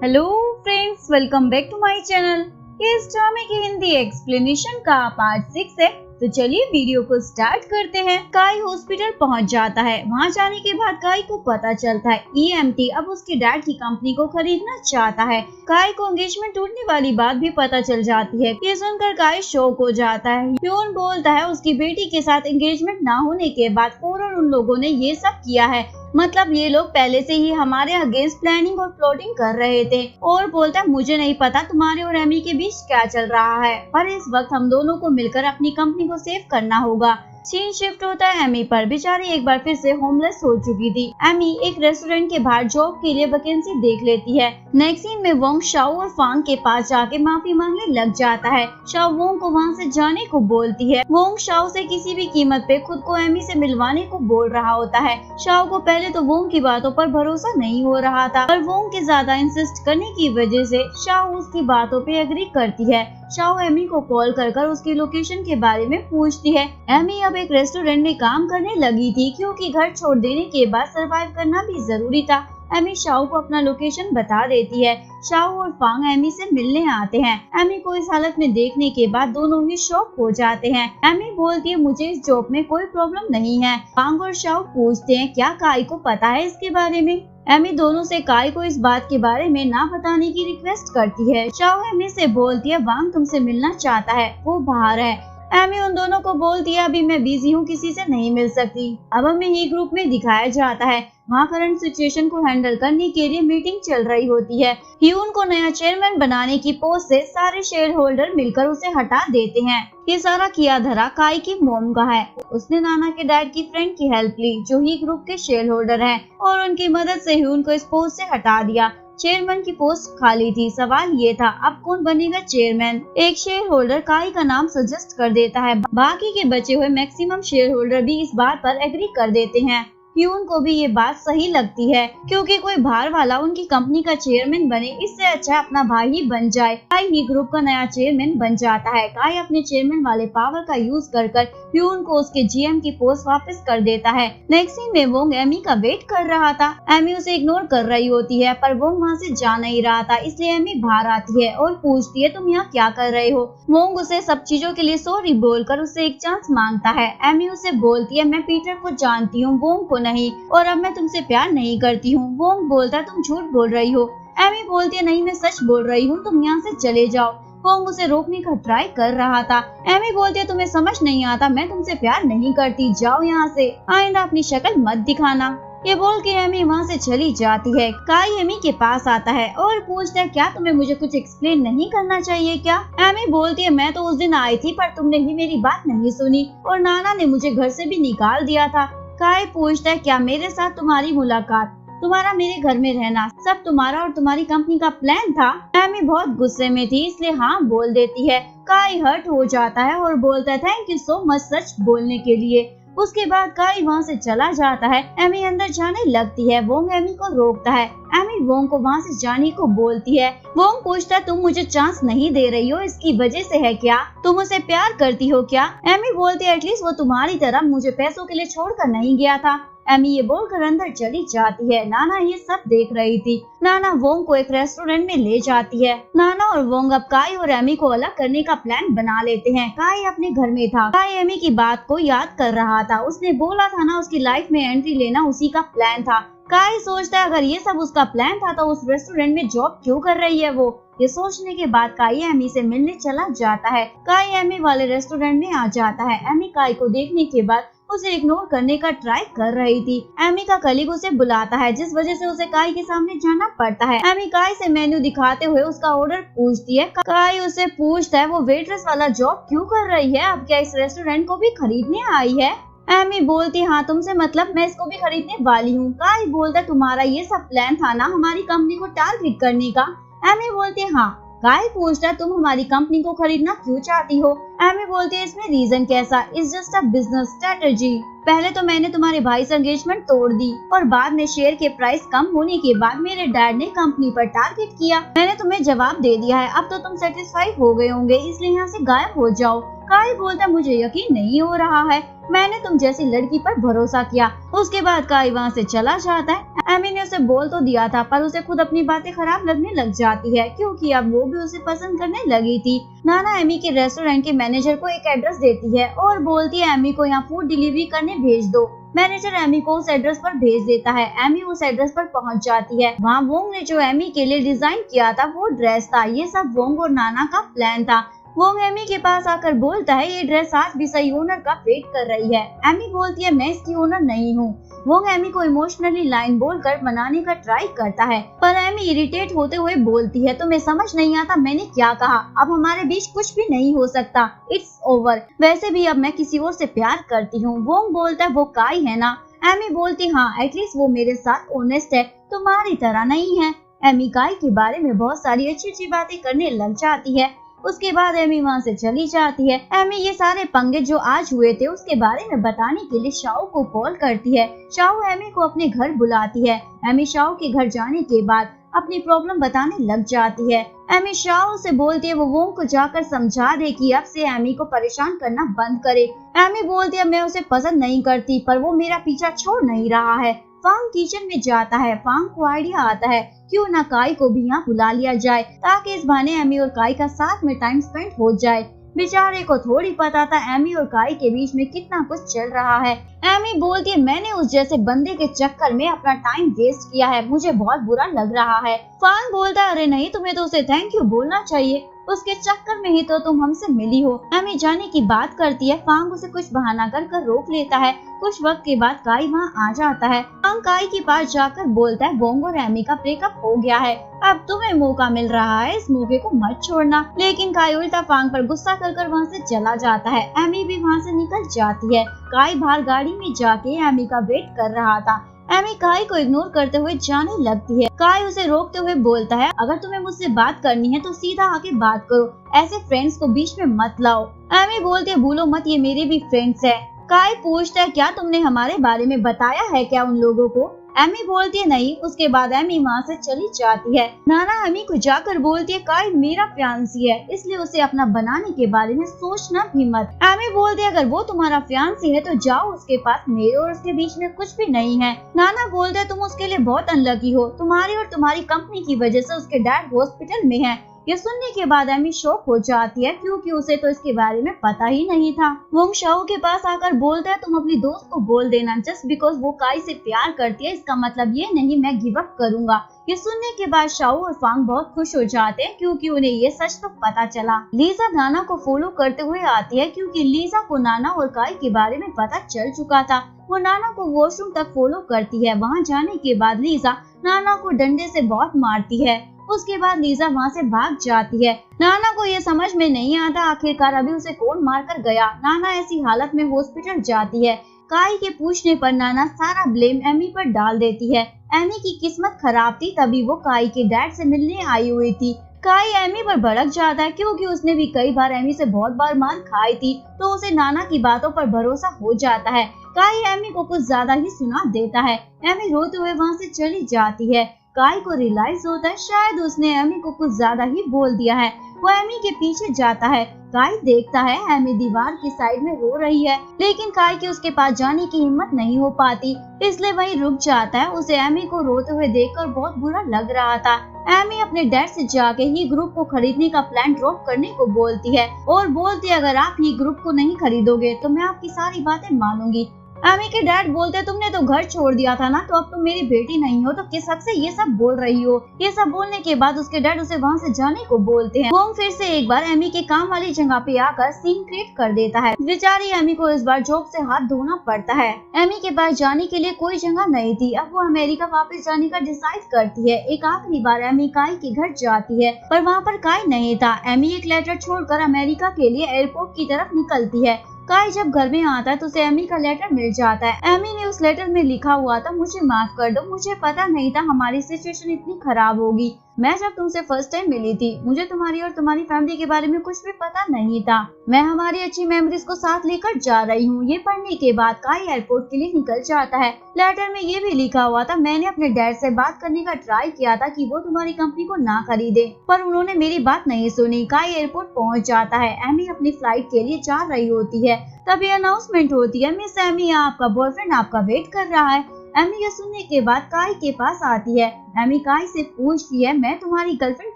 Hello friends, welcome back to my channel. ये इस ड्रामे की हिंदी एक्सप्लेनेशन का पार्ट 6 है। तो चलिए वीडियो को स्टार्ट करते हैं। काई हॉस्पिटल पहुंच जाता है। वहां जाने के बाद काई को पता चलता है EMT अब उसके डैड की कंपनी को खरीदना चाहता है। काई को एंगेजमेंट टूटने वाली बात भी पता चल जाती है। ये सुनकर काई शॉक हो जाता है। ह्यून बोलता है उसकी बेटी के साथ एंगेजमेंट ना होने के बाद फौरन उन लोगों ने ये सब किया है। मतलब ये लोग पहले से ही हमारे अगेंस्ट प्लानिंग और प्लॉटिंग कर रहे थे। और बोलता है मुझे नहीं पता तुम्हारे और एमी के बीच क्या चल रहा है, पर इस वक्त हम दोनों को मिलकर अपनी कंपनी को सेव करना होगा। सीन शिफ्ट होता है एमी पर। बेचारी एक बार फिर से होमलेस हो चुकी थी। एमी एक रेस्टोरेंट के बाहर जॉब के लिए वैकेंसी देख लेती है। नेक्स्ट सीन में वोंग शाओ और फांग के पास जाके माफी मांगने लग जाता है। शाओ वोंग को वहां से जाने को बोलती है। वोंग शाओ से किसी भी कीमत पे खुद को एमी से मिलवाने को बोल रहा होता है। शाओ को पहले तो वोंग की बातों पर भरोसा नहीं हो रहा था, पर वोंग के ज्यादा इंसिस्ट करने की वजह से शाओ उसकी बातों पे एग्री करती है। शाओ एमी को कॉल कर उसकी लोकेशन के बारे में पूछती है। एमी अब एक रेस्टोरेंट में काम करने लगी थी, क्योंकि घर छोड़ देने के बाद सरवाइव करना भी जरूरी था। एमी शाओ को अपना लोकेशन बता देती है। शाओ और फांग एमी से मिलने आते हैं। एमी को इस हालत में देखने के बाद दोनों ही शॉक हो जाते हैं। एमी बोलती है मुझे इस जॉब में कोई प्रॉब्लम नहीं है। फांग और शाओ पूछते हैं क्या काई को पता है इसके बारे में। एमी दोनों से काई को इस बात के बारे में ना बताने की रिक्वेस्ट करती है। शाओ एमी से बोलती है वांग तुमसे मिलना चाहता है, वो बाहर है। एमी उन दोनों को बोलती है अभी मैं बिजी हूँ, किसी से नहीं मिल सकती। अब हमें ही ग्रुप में दिखाया जाता है। वहाँ करंट सिचुएशन को हैंडल करने के लिए मीटिंग चल रही होती है। ह्यून को नया चेयरमैन बनाने की पोस्ट से सारे शेयर होल्डर मिलकर उसे हटा देते हैं। ये सारा किया धरा काई की मोम का है। उसने नाना के डैड की फ्रेंड की हेल्प ली, जो ही ग्रुप के शेयर होल्डर है, और उनकी मदद से ह्यून को इस पोस्ट से हटा दिया। चेयरमैन की पोस्ट खाली थी। सवाल ये था अब कौन बनेगा चेयरमैन। एक शेयर होल्डर काई का नाम सजेस्ट कर देता है। बाकी के बचे हुए मैक्सिमम शेयर होल्डर भी इस बात पर एग्री कर देते हैं। ह्यून को भी ये बात सही लगती है, क्योंकि कोई बाहर वाला उनकी कंपनी का चेयरमैन बने, इससे अच्छा अपना भाई ही बन जाए। काई ही ग्रुप का नया चेयरमैन बन जाता है। काई अपने चेयरमैन वाले पावर का यूज कर ह्यून को उसके GM की पोस्ट वापस कर देता है। नेक्स्ट सीन में वोंग एमी का वेट कर रहा था। एमी उसे इग्नोर कर रही होती है, पर वोंग वहाँ से जा नहीं रहा था, इसलिए एमी बाहर आती है और पूछती है तुम यहाँ क्या कर रहे हो। वोंग उसे सब चीजों के लिए सॉरी बोलकर उससे एक चांस मांगता है। एमी उसे बोलती है मैं पीटर को जानती हूँ, वोंग को नहीं, और अब मैं तुमसे प्यार नहीं करती हूँ। वोंग बोलता है तुम झूठ बोल रही हो। एमी बोलती है नहीं मैं सच बोल रही हूँ, तुम यहाँ से चले जाओ। वोंग उसे रोकने का ट्राई कर रहा था। एमी बोलती है तुम्हें समझ नहीं आता, मैं तुमसे प्यार नहीं करती, जाओ यहाँ से, आइंदा अपनी शक्ल मत दिखाना। ये बोल के एमी वहाँ से चली जाती है। काई एमी के पास आता है और पूछता है क्या तुम्हें मुझे कुछ एक्सप्लेन नहीं करना चाहिए क्या। एमी बोलती है मैं तो उस दिन आई थी, पर तुमने ही मेरी बात नहीं सुनी और नाना ने मुझे घर से भी निकाल दिया था। काई पूछता है क्या मेरे साथ तुम्हारी मुलाकात, तुम्हारा मेरे घर में रहना, सब तुम्हारा और तुम्हारी कंपनी का प्लान था। एमी बहुत गुस्से में थी, इसलिए हाँ बोल देती है। काई हर्ट हो जाता है और बोलता है थैंक यू सो मच सच बोलने के लिए। उसके बाद काई वहाँ से चला जाता है। एमी अंदर जाने लगती है। वोंग एमी को रोकता है। एमी वोंग को वहाँ से जाने को बोलती है। वोंग पूछता है तुम मुझे चांस नहीं दे रही हो, इसकी वजह से है क्या, तुम उसे प्यार करती हो क्या। एमी बोलती है एटलीस्ट वो तुम्हारी तरह मुझे पैसों के लिए छोड़कर नहीं गया था। एमी ये बोलकर अंदर चली जाती है। नाना ये सब देख रही थी। नाना वोंग को एक रेस्टोरेंट में ले जाती है। नाना और वोंग अब काई और एमी को अलग करने का प्लान बना लेते हैं। काई अपने घर में था। काई एमी की बात को याद कर रहा था। उसने बोला था ना उसकी लाइफ में एंट्री लेना उसी का प्लान था। काई सोचता है अगर ये सब उसका प्लान था तो उस रेस्टोरेंट में जॉब क्यों कर रही है वो। ये सोचने के बाद काई एमी से मिलने चला जाता है। काई एमी वाले रेस्टोरेंट में आ जाता है। एमी काई को देखने के बाद उसे इग्नोर करने का ट्राई कर रही थी। एमी का कलीग उसे बुलाता है, जिस वजह से उसे काई के सामने जाना पड़ता है। एमी काई से मेन्यू दिखाते हुए उसका ऑर्डर पूछती है। काई उसे पूछता है वो वेट्रेस वाला जॉब क्यों कर रही है, अब क्या इस रेस्टोरेंट को भी खरीदने आई है। एमी बोलती हाँ तुमसे मतलब मैं इसको भी खरीदने वाली हूँ। काई बोलता तुम्हारा ये सब प्लान था ना हमारी कंपनी को टारगेट करने का। एमी बोलती है हाँ। काई पूछता तुम हमारी कंपनी को खरीदना क्यों चाहती हो। एमी बोलती है इसमें रीजन कैसा, it's just a business strategy. पहले तो मैंने तुम्हारे भाई से एंगेजमेंट तोड़ दी और बाद में शेयर के प्राइस कम होने के बाद मेरे डैड ने कंपनी पर टारगेट किया। मैंने तुम्हें जवाब दे दिया है, अब तो तुम सेटिस्फाइड हो गए होंगे, इसलिए यहाँ से गायब हो जाओ। काई बोलता मुझे यकीन नहीं हो रहा है, मैंने तुम जैसी लड़की पर भरोसा किया। उसके बाद काई वहाँ से चला जाता है। एमी ने उसे बोल तो दिया था पर उसे खुद अपनी बातें खराब लगने लग जाती है क्योंकि अब वो भी उसे पसंद करने लगी थी। नाना एमी के रेस्टोरेंट के मैनेजर को एक एड्रेस देती है और बोलती है एमी को यहाँ फूड डिलीवरी करने भेज दो। मैनेजर एमी को उस एड्रेस पर भेज देता है। एमी उस एड्रेस पर पहुंच जाती है। वहाँ वोंग ने जो एमी के लिए डिजाइन किया था वो ड्रेस था। ये सब वोंग और नाना का प्लान था। वोंग एमी के पास आकर बोलता है ये ड्रेस आज भी सही ओनर का वेट कर रही है। एमी बोलती है मैं इसकी ओनर नहीं हूँ। वोंग एमी को इमोशनली लाइन बोलकर मनाने का ट्राई करता है पर एमी इरिटेट होते हुए बोलती है तुम्हें समझ नहीं आता मैंने क्या कहा, अब हमारे बीच कुछ भी नहीं हो सकता, इट्स ओवर। वैसे भी अब मैं किसी और से प्यार करती हूँ। वोंग बोलता है वो काई है ना। एमी बोलती हाँ एटलीस्ट वो मेरे साथ ऑनेस्ट है, तुम्हारी तरह नहीं है। एमी काई के बारे में बहुत सारी अच्छी अच्छी बातें करने लग जाती है। उसके बाद एमी वहाँ से चली जाती है। एमी ये सारे पंगे जो आज हुए थे उसके बारे में बताने के लिए शाओ को कॉल करती है। शाओ एमी को अपने घर बुलाती है। एमी शाओ के घर जाने के बाद अपनी प्रॉब्लम बताने लग जाती है। एमी शाओ से बोलती है वो वोंग को जाकर समझा दे कि अब से एमी को परेशान करना बंद करे। एमी बोलती है मैं उसे पसंद नहीं करती पर वो मेरा पीछा छोड़ नहीं रहा है। फांग किचन में जाता है। फांग को आइडिया आता है क्यों ना काई को भी यहाँ बुला लिया जाए ताकि इस बहाने एमी और काई का साथ में टाइम स्पेंड हो जाए। बेचारे को थोड़ी पता था एमी और काई के बीच में कितना कुछ चल रहा है। एमी बोलती है मैंने उस जैसे बंदे के चक्कर में अपना टाइम वेस्ट किया है, मुझे बहुत बुरा लग रहा है। फांग बोलता है अरे नहीं तुम्हें तो उसे थैंक यू बोलना चाहिए, उसके चक्कर में ही तो तुम हमसे मिली हो। एमी जाने की बात करती है। फांग उसे कुछ बहाना कर रोक लेता है। कुछ वक्त के बाद काई वहाँ आ जाता है। फांग काई के पास जाकर बोलता है वोंग और एमी का ब्रेकअप हो गया है, अब तुम्हें मौका मिल रहा है, इस मौके को मत छोड़ना। लेकिन काई उल्टा फांग पर गुस्सा कर वहाँ से चला जाता है। एमी भी वहाँ से निकल जाती है। काई बाहर गाड़ी में जाके एमी का वेट कर रहा था। एमी काई को इग्नोर करते हुए जाने लगती है। काई उसे रोकते हुए बोलता है अगर तुम्हें मुझसे बात करनी है तो सीधा आके बात करो, ऐसे फ्रेंड्स को बीच में मत लाओ। एमी बोलती है भूलो मत ये मेरे भी फ्रेंड्स है। काई पूछता है क्या तुमने हमारे बारे में बताया है क्या उन लोगों को। एमी बोलती है नहीं। उसके बाद एमी वहाँ से चली जाती है। नाना एमी को जाकर बोलती है काई मेरा फियांसी है इसलिए उसे अपना बनाने के बारे में सोचना भी मत। एमी बोलती है अगर वो तुम्हारा फियांसी है तो जाओ उसके पास, मेरे और उसके बीच में कुछ भी नहीं है। नाना बोलते है तुम उसके लिए बहुत अनलकी हो, तुम्हारी और तुम्हारी कंपनी की वजह से उसके डैड हॉस्पिटल में है। ये सुनने के बाद एमी शॉक हो जाती है क्योंकि उसे तो इसके बारे में पता ही नहीं था। वोंग शाओ के पास आकर बोलता है तुम अपनी दोस्त को बोल देना, जस्ट बिकॉज वो काई से प्यार करती है इसका मतलब ये नहीं मैं गिव अप करूंगा। ये सुनने के बाद शाओ और फांग बहुत खुश हो जाते हैं क्योंकि उन्हें ये सच तो पता चला। लीजा नाना को फॉलो करते हुए आती है क्योंकि लीजा को नाना और काई के बारे में पता चल चुका था। वो नाना को वॉशरूम तक फॉलो करती है। वहाँ जाने के बाद लीजा नाना को डंडे से बहुत मारती है। उसके बाद लीजा वहाँ से भाग जाती है। नाना को ये समझ में नहीं आता आखिरकार अभी उसे कौन मारकर गया। नाना ऐसी हालत में हॉस्पिटल जाती है। काई के पूछने पर नाना सारा ब्लेम एमी पर डाल देती है। एमी की किस्मत खराब थी तभी वो काई के डैड से मिलने आई हुई थी। काई एमी पर भड़क जाता है क्योंकि उसने भी कई बार एमी से बहुत बार मार खाई थी तो उसे नाना की बातों पर भरोसा हो जाता है। काई एमी को कुछ ज्यादा ही सुना देता है। एमी रोते हुए वहाँ से चली जाती है। काई को रियलाइज होता है शायद उसने एमी को कुछ ज्यादा ही बोल दिया है। वो एमी के पीछे जाता है। काई देखता है एमी दीवार की साइड में रो रही है लेकिन काई के उसके पास जाने की हिम्मत नहीं हो पाती इसलिए वहीं रुक जाता है। उसे एमी को रोते हुए देखकर बहुत बुरा लग रहा था। एमी अपने डैड से जाके ही ग्रुप को खरीदने का प्लान ड्रॉप करने को बोलती है और बोलती है अगर आप ही ग्रुप को नहीं खरीदोगे तो मैं आपकी सारी बातें मानूंगी। एमी के डैड बोलते तुमने तो घर छोड़ दिया था ना तो अब तुम मेरी बेटी नहीं हो तो किस हक से ये सब बोल रही हो। ये सब बोलने के बाद उसके डैड उसे वहाँ से जाने को बोलते हैं। वोंग फिर से एक बार एमी के काम वाली जगह पे आकर सीन क्रिएट कर देता है। बेचारी एमी को इस बार जॉब से हाथ धोना पड़ता है। एमी के पास जाने के लिए कोई जगह नहीं थी। अब वो अमेरिका वापस जाने का डिसाइड करती है। एक आखिरी बार एमी काई के घर जाती है पर वहाँ पर काई नहीं था। एमी एक लेटर छोड़कर अमेरिका के लिए एयरपोर्ट की तरफ निकलती है। काई जब घर में आता है तो उसे एमी का लेटर मिल जाता है। एमी ने उस लेटर में लिखा हुआ था मुझे माफ कर दो, मुझे पता नहीं था हमारी सिचुएशन इतनी खराब होगी। मैं जब तुमसे फर्स्ट टाइम मिली थी मुझे तुम्हारी और तुम्हारी फैमिली के बारे में कुछ भी पता नहीं था। मैं हमारी अच्छी मेमोरीज को साथ लेकर जा रही हूँ। ये पढ़ने के बाद काई एयरपोर्ट के लिए निकल जाता है। लेटर में ये भी लिखा हुआ था, मैंने अपने डैड से बात करने का ट्राई किया था कि वो तुम्हारी कंपनी को ना खरीदे, पर उन्होंने मेरी बात नहीं सुनी। काई एयरपोर्ट पहुँच जाता है। एमी अपनी फ्लाइट के लिए जा रही होती है। तभी अनाउंसमेंट होती है, मिस एमी, आपका बॉयफ्रेंड आपका वेट कर रहा है। एमी ये सुनने के बाद काई के पास आती है। एमी काई से पूछती है, मैं तुम्हारी गर्लफ्रेंड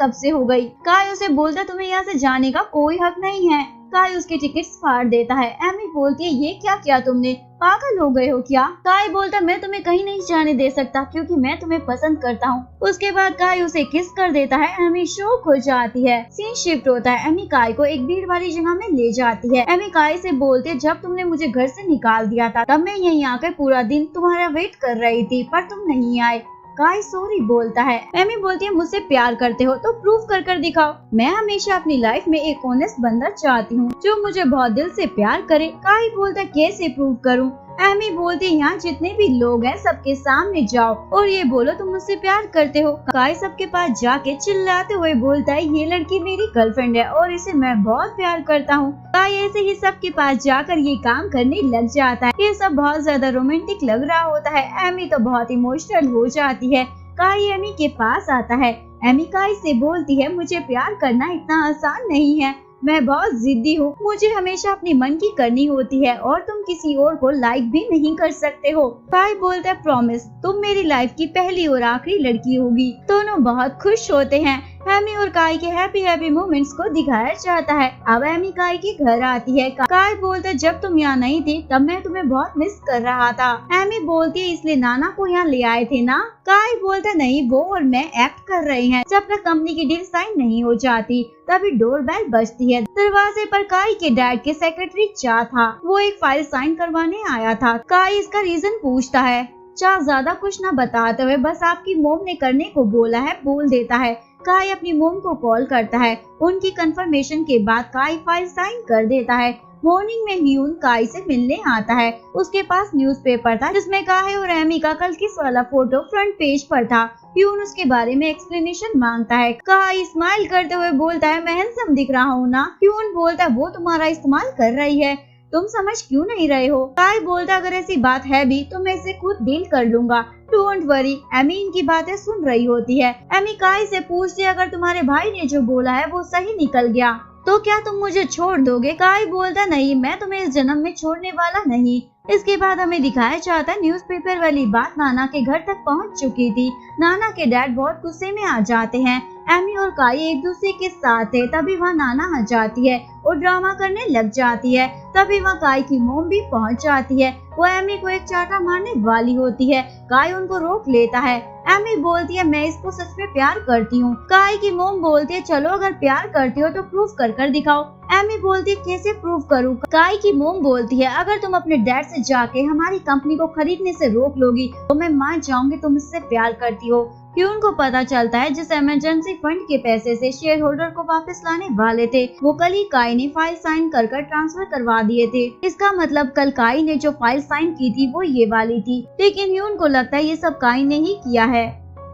कब से हो गई? काई उसे बोलता, तुम्हें यहाँ से जाने का कोई हक नहीं है। काई उसके टिकट्स फाड़ देता है। एमी बोलती है, ये क्या किया तुमने? पागल हो गए हो क्या? काई बोलता, मैं तुम्हें कहीं नहीं जाने दे सकता क्योंकि मैं तुम्हें पसंद करता हूँ। उसके बाद काई उसे किस कर देता है। एमी शॉक हो जाती है। सीन शिफ्ट होता है। एमी काई को एक भीड़ वाली जगह में ले जाती है। एमी काई से बोलती है, जब तुमने मुझे घर से निकाल दिया था तब मैं यहीं आकर पूरा दिन तुम्हारा वेट कर रही थी, पर तुम नहीं आए। काई सॉरी बोलता है। एमी बोलती है, मुझसे प्यार करते हो तो प्रूव कर दिखाओ। मैं हमेशा अपनी लाइफ में एक ऑनेस्ट बंदा चाहती हूँ जो मुझे बहुत दिल से प्यार करे। काई बोलता है, कैसे प्रूव करूँ? एमी बोलती है, यहाँ जितने भी लोग हैं सबके सामने जाओ और ये बोलो तुम मुझसे प्यार करते हो। काई सबके पास जाके चिल्लाते हुए बोलता है, ये लड़की मेरी गर्लफ्रेंड है और इसे मैं बहुत प्यार करता हूँ। काई ऐसे ही सबके पास जाकर ये काम करने लग जाता है। ये सब बहुत ज्यादा रोमांटिक लग रहा होता है। एमी तो बहुत इमोशनल हो जाती है। काई एमी के पास आता है। एमी काई से बोलती है, मुझे प्यार करना इतना आसान नहीं है, मैं बहुत जिद्दी हूँ, मुझे हमेशा अपनी मन की करनी होती है और तुम किसी और को लाइक भी नहीं कर सकते हो। काई बोलता है, प्रॉमिस, तुम मेरी लाइफ की पहली और आखिरी लड़की होगी। दोनों बहुत खुश होते हैं। एमी और काई के हैप्पी मोमेंट्स को दिखाया जाता है। अब एमी काई के घर आती है। काई बोलता है, जब तुम यहाँ नहीं थी तब मैं तुम्हें बहुत मिस कर रहा था। एमी बोलती है, इसलिए नाना को यहाँ ले आए थे ना? काई बोलता है, नहीं, वो और मैं एक्ट कर रहे हैं जब तक कंपनी की डील साइन नहीं हो जाती। तभी डोरबेल बजती है। दरवाजे पर काई के डैड के सेक्रेटरी चा था। वो एक फाइल साइन करवाने आया था। काई इसका रीजन पूछता है। चा ज्यादा कुछ न बताते हुए बस आपकी मोम ने करने को बोला है बोल देता है। काई अपनी मोम को कॉल करता है। उनकी कंफर्मेशन के बाद काई फाइल साइन कर देता है। मॉर्निंग में ह्यून काई से मिलने आता है। उसके पास न्यूज़पेपर था जिसमें काई और एमी का कल किस वाला फोटो फ्रंट पेज पर था। ह्यून उसके बारे में एक्सप्लेनेशन मांगता है। काई स्माइल करते हुए बोलता है, मैं हैंडसम दिख रहा हूँ ना? ह्यून बोलता है, वो तुम्हारा इस्तेमाल कर रही है, तुम समझ क्यों नहीं रहे हो? काई बोलता है, अगर ऐसी बात है भी तो मैं इसे खुद डील कर लूंगा, डोंट वरी। एमी इनकी बातें सुन रही होती है। एमी काई से पूछती है, अगर तुम्हारे भाई ने जो बोला है वो सही निकल गया तो क्या तुम मुझे छोड़ दोगे? काई बोलता, नहीं, मैं तुम्हें इस जन्म में छोड़ने वाला नहीं। इसके बाद हमें दिखाया जाता है न्यूज़पेपर वाली बात नाना के घर तक पहुंच चुकी थी। नाना के डैड बहुत गुस्से में आ जाते हैं। एमी और काई एक दूसरे के साथ है। तभी वहाँ नाना आ जाती है और ड्रामा करने लग जाती है। तभी वहाँ काई की मोम भी पहुँच जाती है। वो एमी को एक चाटा मारने वाली होती है। काई उनको रोक लेता है। एमी बोलती है, मैं इसको सच में प्यार करती हूँ। काई की मोम बोलती है, चलो अगर प्यार करती हो तो प्रूफ कर दिखाओ। एमी बोलती है, कैसे प्रूव करूँ? काई की मोम बोलती है, अगर तुम अपने डैड से जाके हमारी कंपनी को खरीदने से रोक लोगी तो मैं मान जाऊंगी तुम इससे प्यार करती हो। ह्यून को पता चलता है जिस इमरजेंसी फंड के पैसे से शेयर होल्डर को वापस लाने वाले थे वो कल ही काई ने फाइल साइन कर ट्रांसफर करवा दिए थे। इसका मतलब कल काई ने जो फाइल साइन की थी वो ये वाली थी। लेकिन ह्यून को लगता है ये सब काई ने ही किया है।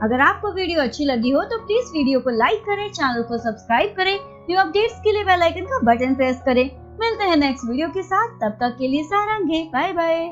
अगर आपको वीडियो अच्छी लगी हो तो प्लीज वीडियो को लाइक करें, चैनल को सब्सक्राइब करें, न्यू अपडेट्स के लिए बेल आइकन का बटन प्रेस करें। मिलते हैं नेक्स्ट वीडियो के साथ, तब तक के लिए सारंगे, बाय बाय।